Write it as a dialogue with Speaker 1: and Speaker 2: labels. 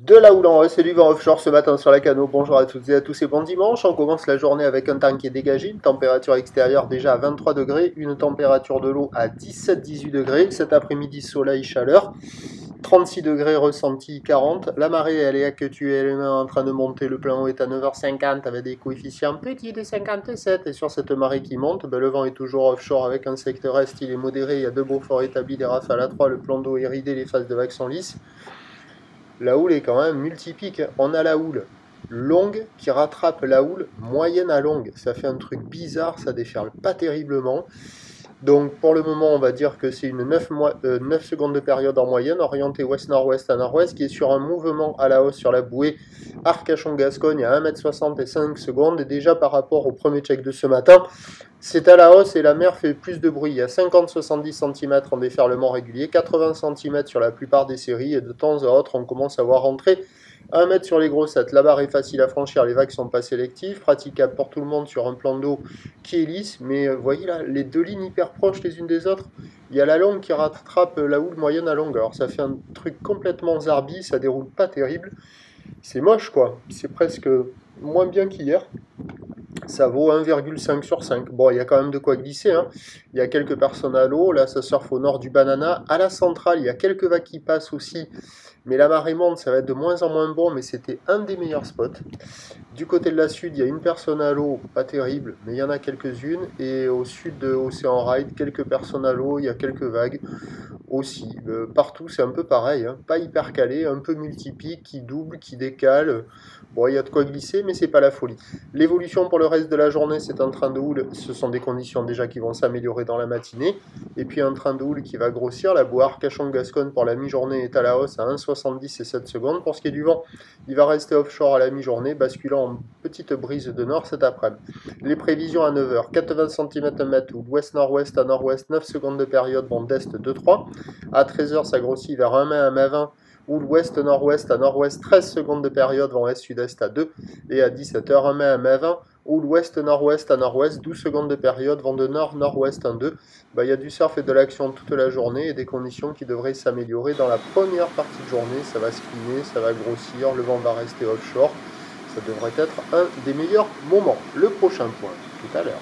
Speaker 1: De la houle en Russe et du vent offshore ce matin sur la Cano. Bonjour à toutes et à tous et bon dimanche. On commence la journée avec un temps qui est dégagé, une température extérieure déjà à 23 degrés, une température de l'eau à 17-18 degrés. Cet après-midi, soleil, chaleur. 36 degrés ressenti 40. La marée, elle est actuellement elle est en train de monter. Le plan haut est à 9h50 avec des coefficients petits de 57. Et sur cette marée qui monte, le vent est toujours offshore avec un secteur est, il est modéré. Il y a deux beaux forts établis, des rafales à 3. Le plan d'eau est ridé, les phases de vagues sont lisses. La houle est quand même multipique. On a la houle longue qui rattrape la houle moyenne à longue. Ça fait un truc bizarre, ça déferle pas terriblement. Donc pour le moment, on va dire que c'est une 9 secondes de période en moyenne, orientée ouest-nord-ouest à nord-ouest, qui est sur un mouvement à la hausse sur la bouée Arcachon-Gascogne à 1,60 m et 5 secondes. Et déjà par rapport au premier check de ce matin, c'est à la hausse et la mer fait plus de bruit. Il y a 50-70 cm en déferlement régulier, 80 cm sur la plupart des séries, et de temps à autre, on commence à voir rentrer 1 mètre sur les grossettes. La barre est facile à franchir, les vagues sont pas sélectives, praticable pour tout le monde sur un plan d'eau qui est lisse, mais voyez là, les deux lignes hyper proches les unes des autres. Il y a la longue qui rattrape la houle moyenne à longue, alors ça fait un truc complètement zarbi, ça déroule pas terrible. C'est moche quoi, c'est presque moins bien qu'hier. Ça vaut 1,5 sur 5. Bon, il y a quand même de quoi glisser, hein. Il y a quelques personnes à l'eau, là ça surfe au nord du Banana. À la centrale, il y a quelques vagues qui passent aussi, mais la marée monte, ça va être de moins en moins bon, mais c'était un des meilleurs spots. Du côté de la sud, il y a une personne à l'eau, pas terrible, mais il y en a quelques-unes. Et au sud de Océan Ride, quelques personnes à l'eau, il y a quelques vagues aussi. Partout, c'est un peu pareil, hein. Pas hyper calé, un peu multipique, qui double, qui décale. Bon, il y a de quoi glisser, mais c'est pas la folie. L'évolution pour le reste de la journée, c'est un train de houle. Ce sont des conditions déjà qui vont s'améliorer dans la matinée. Et puis un train de houle qui va grossir. La boue Arcachon-Gascogne pour la mi-journée est à la hausse à 1,70 et 7 secondes. Pour ce qui est du vent, il va rester offshore à la mi-journée, basculant en petite brise de nord cet après-midi. Les prévisions à 9h, 80 cm un mètre houle, ouest-nord-ouest à nord-ouest, 9 secondes de période, vent d'est 2-3. À 13h, ça grossit vers 1 mai à mai 20. Ou l'ouest-nord-ouest à nord-ouest, 13 secondes de période, vent est-sud-est à 2, et à 17h, 1 mai à mai 20, ou l'ouest-nord-ouest à nord-ouest, 12 secondes de période, vent de nord-nord-ouest 1-2. Il y a du surf et de l'action toute la journée, et des conditions qui devraient s'améliorer dans la première partie de journée. Ça va se cliner, ça va grossir, le vent va rester offshore. Ça devrait être un des meilleurs moments. Le prochain point, tout à l'heure.